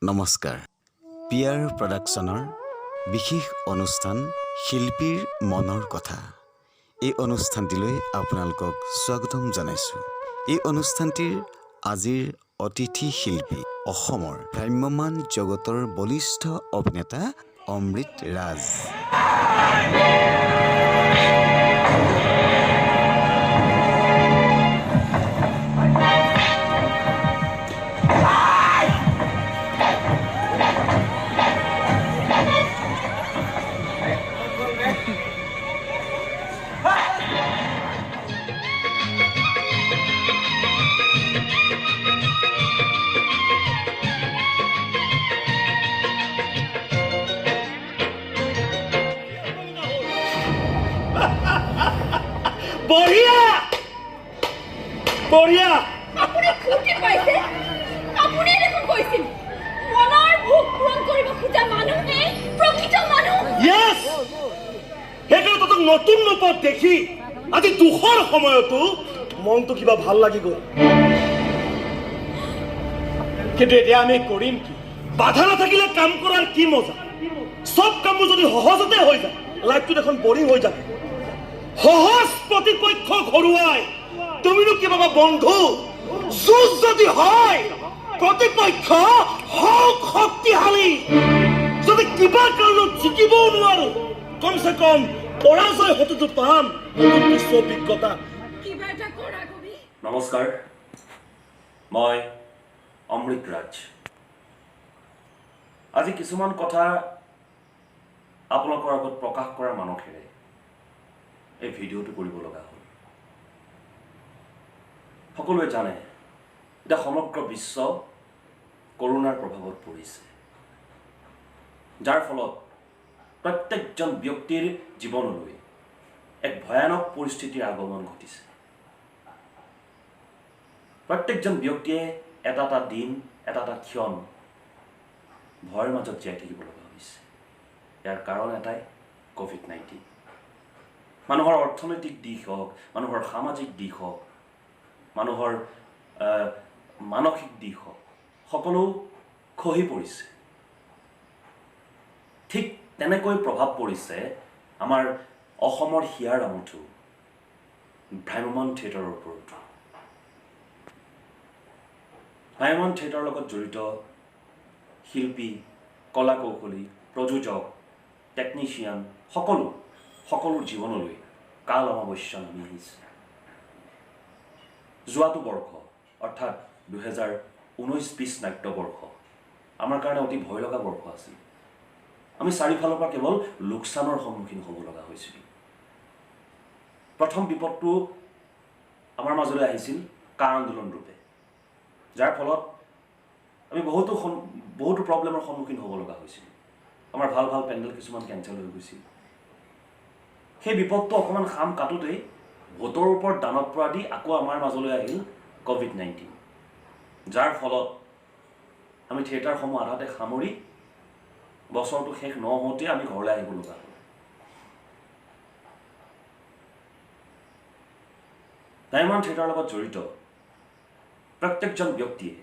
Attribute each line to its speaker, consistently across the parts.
Speaker 1: নমস্কাৰ পিয়াৰ প্ৰডাকশ্যনৰ বিশেষ অনুষ্ঠান শিল্পীৰ মনৰ কথা এই অনুষ্ঠানটিলৈ আপোনালোকক স্বাগতম জনাইছোঁ এই অনুষ্ঠানটিৰ আজিৰ অতিথি শিল্পী অসমৰ ভ্ৰাম্যমান জগতৰ বলিষ্ঠ অভিনেতা অমৃত ৰাজ
Speaker 2: বঢ়িয়া বঢ়িয়া
Speaker 3: আপুনি ফুটি পাইছে আপুনি দেখোন কৈছিল মনৰ ভোক পূৰণ কৰিব খোজা মানুহে প্ৰকৃত মানুহ
Speaker 2: ইয়েছ সেইকাৰণে তোক নতুন ৰূপত দেখি আজি দুখৰ সময়তো মনটো কিবা ভাল লাগি গ'ল কিন্তু এতিয়া আমি কৰিম কি বাধা নাথাকিলে কাম কৰাৰ কি মজা চব কামবোৰ যদি সহজতে হৈ যায় লাইফটো দেখোন বৰিং হৈ যায় সহজ প্ৰতিপক্ষ ঘৰুৱাই তুমিনো কি বাবা বন্ধু যুঁজ যদি হয় প্ৰতিপক্ষ হওক শক্তিশালী যদি কিবা কাৰণত জিকিবও নোৱাৰো কমচে কম পৰাজয় হয়তো পাম বিশ্ব অভিজ্ঞতা
Speaker 3: কিবা এটা কৰা কবি
Speaker 4: নমস্কাৰ মই অমৃত ৰাজ আজি কিছুমান কথা আপোনালোকৰ আগত প্ৰকাশ কৰাৰ মানসেৰে এই ভিডিঅ'টো কৰিব লগা হ'ল সকলোৱে জানে এতিয়া সমগ্ৰ বিশ্ব কৰোনাৰ প্ৰভাৱত পৰিছে যাৰ ফলত প্ৰত্যেকজন ব্যক্তিৰ জীৱনলৈ এক ভয়ানক পৰিস্থিতিৰ আগমন ঘটিছে প্ৰত্যেকজন ব্যক্তিয়ে এটা এটা দিন এটা এটা ক্ষণ ভয়ৰ মাজত জীয়াই থাকিব লগা হৈছে ইয়াৰ কাৰণ এটাই কোভিড-19 মানুহৰ অৰ্থনৈতিক দিশ হওক মানুহৰ সামাজিক দিশ হওক মানুহৰ মানসিক দিশ হওক সকলো খহি পৰিছে ঠিক তেনেকৈ প্ৰভাৱ পৰিছে আমাৰ অসমৰ হিয়াৰ আমঠু ভ্ৰাম্যমান থিয়েটাৰৰ ওপৰতো ভ্ৰাম্যমান থিয়েটাৰৰ লগত জড়িত শিল্পী কলা কৌশলী প্ৰযোজক টেকনিচিয়ান সকলোৰ জীৱনলৈ কাল অমাৱস্যা নামি আহিছে যোৱাটো বৰ্ষ অৰ্থাৎ 2019-20 নাট্যবৰ্ষ আমাৰ কাৰণে অতি ভয় লগা বৰ্ষ আছিল আমি চাৰিওফালৰ পৰা কেৱল লোকচানৰ সন্মুখীন হ'ব লগা হৈছিল প্ৰথম বিপদটো আমাৰ মাজলৈ আহিছিল কা আন্দোলন ৰূপে যাৰ ফলত আমি বহুতো প্ৰব্লেমৰ সন্মুখীন হ'ব লগা হৈছিল আমাৰ ভাল পেণ্ডেল কিছুমান কেঞ্চেল হৈ গৈছিল সেই বিপদটো অকণমান খাম কাটোতেই ভোটৰ ওপৰত দানত পৰা দি আকৌ আমাৰ মাজলৈ আহিল কোভিড-19 যাৰ ফলত আমি থিয়েটাৰসমূহ আধাতে সামৰি বছৰটো শেষ নহওঁতে আমি ঘৰলৈ আহিব লগা হ'ল ভ্ৰাম্যমান থিয়েটাৰৰ লগত জড়িত প্ৰত্যেকজন ব্যক্তিয়ে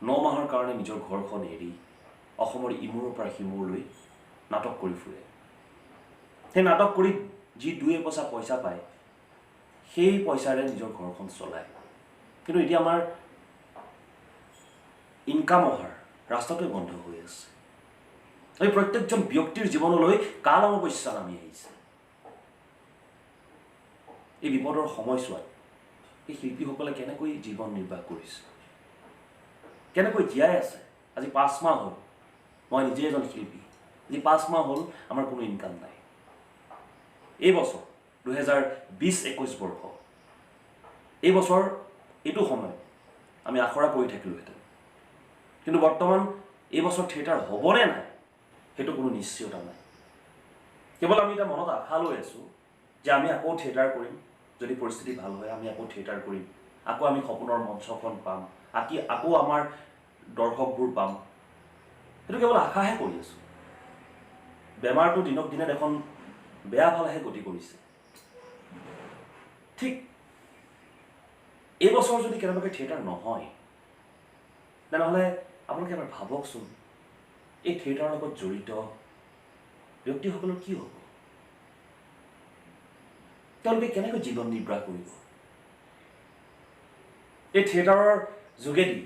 Speaker 4: 9 মাহৰ কাৰণে নিজৰ ঘৰখন এৰি অসমৰ ইমূৰৰ পৰা সিমূৰলৈ নাটক কৰি ফুৰে সেই নাটক কৰি যি দুই পইচা পায় সেই পইচাৰে নিজৰ ঘৰখন চলায় কিন্তু এতিয়া আমাৰ ইনকাম অহাৰ ৰাস্তাটোৱে বন্ধ হৈ আছে এই প্ৰত্যেকজন ব্যক্তিৰ জীৱনলৈ কাল অমাৱস্যা নামি আহিছে এই বিপদৰ সময়ছোৱাত এই শিল্পীসকলে কেনেকৈ জীৱন নিৰ্বাহ কৰিছে কেনেকৈ জীয়াই আছে আজি 5 মাহ হ'ল মই নিজে এজন শিল্পী আজি 5 মাহ হ'ল আমাৰ কোনো ইনকাম নাই এই বছৰ 2020-21 বৰ্ষ এই বছৰ এইটো সময় আমি আখৰা কৰি থাকিলোহেঁতেন কিন্তু বৰ্তমান এই বছৰ থিয়েটাৰ হ'বনে নাই সেইটো কোনো নিশ্চয়তা নাই কেৱল আমি এটা মনত আশা লৈ আছোঁ যে আমি আকৌ থিয়েটাৰ কৰিম যদি পৰিস্থিতি ভাল হয় আমি আকৌ থিয়েটাৰ কৰিম আকৌ আমি সপোনৰ মঞ্চখন পাম আকৌ আমাৰ দৰ্শকবোৰ পাম সেইটো কেৱল আশাহে কৰি আছোঁ বেমাৰটো দিনক দিনে দেখোন বেয়া ফালেহে গতি কৰিছে ঠিক এই বছৰ যদি কেনেবাকৈ থিয়েটাৰ নহয় তেনেহ'লে আপোনালোকে এবাৰ ভাবকচোন এই থিয়েটাৰৰ লগত জড়িত ব্যক্তিসকলৰ কি হ'ব? তেওঁলোকে কেনেকৈ জীৱন নিৰ্বাহ কৰিব? এই থিয়েটাৰৰ যোগেদি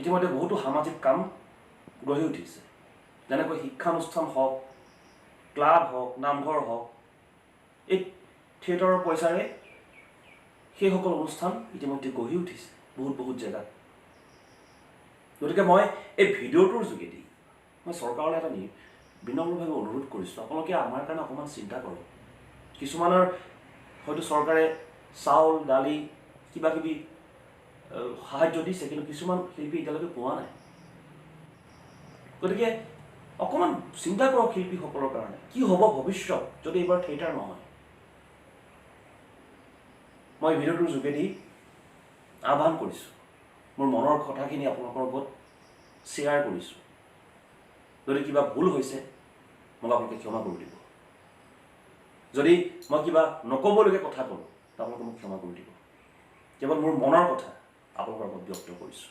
Speaker 4: ইতিমধ্যে বহুতো সামাজিক কাম গঢ়ি উঠিছে, যেনেকৈ শিক্ষানুষ্ঠান হওক, ক্লাব হওক, নামঘৰ হওক। এই থিয়েটাৰৰ পইচাৰে সেইসকল অনুষ্ঠান ইতিমধ্যে গঢ়ি উঠিছে বহুত জেগাত। গতিকে মই এই ভিডিঅ'টোৰ যোগেদি মই চৰকাৰলৈ এটা বিনম্ৰভাৱে অনুৰোধ কৰিছোঁ, আপোনালোকে আমাৰ কাৰণে অকণমান চিন্তা কৰক। কিছুমানৰ হয়তো চৰকাৰে চাউল, দালি, কিবা কিবি সাহায্য দিছে, কিন্তু কিছুমান শিল্পী এতিয়ালৈকে পোৱা নাই। গতিকে অকণমান চিন্তা কৰক শিল্পীসকলৰ কাৰণে, কি হ'ব ভৱিষ্যত যদি এইবাৰ থিয়েটাৰ নহয়। মই ভিডিঅ'টোৰ যোগেদি আহ্বান কৰিছোঁ, মোৰ মনৰ কথাখিনি আপোনালোকৰ লগত শ্বেয়াৰ কৰিছোঁ। যদি কিবা ভুল হৈছে মোক আপোনালোকে ক্ষমা কৰি দিব। যদি মই কিবা নক'বলগীয়া কথা ক'লোঁ আপোনালোকে মোক ক্ষমা কৰি দিব। কেৱল মোৰ মনৰ কথা আপোনালোকৰ আগত ব্যক্ত কৰিছোঁ।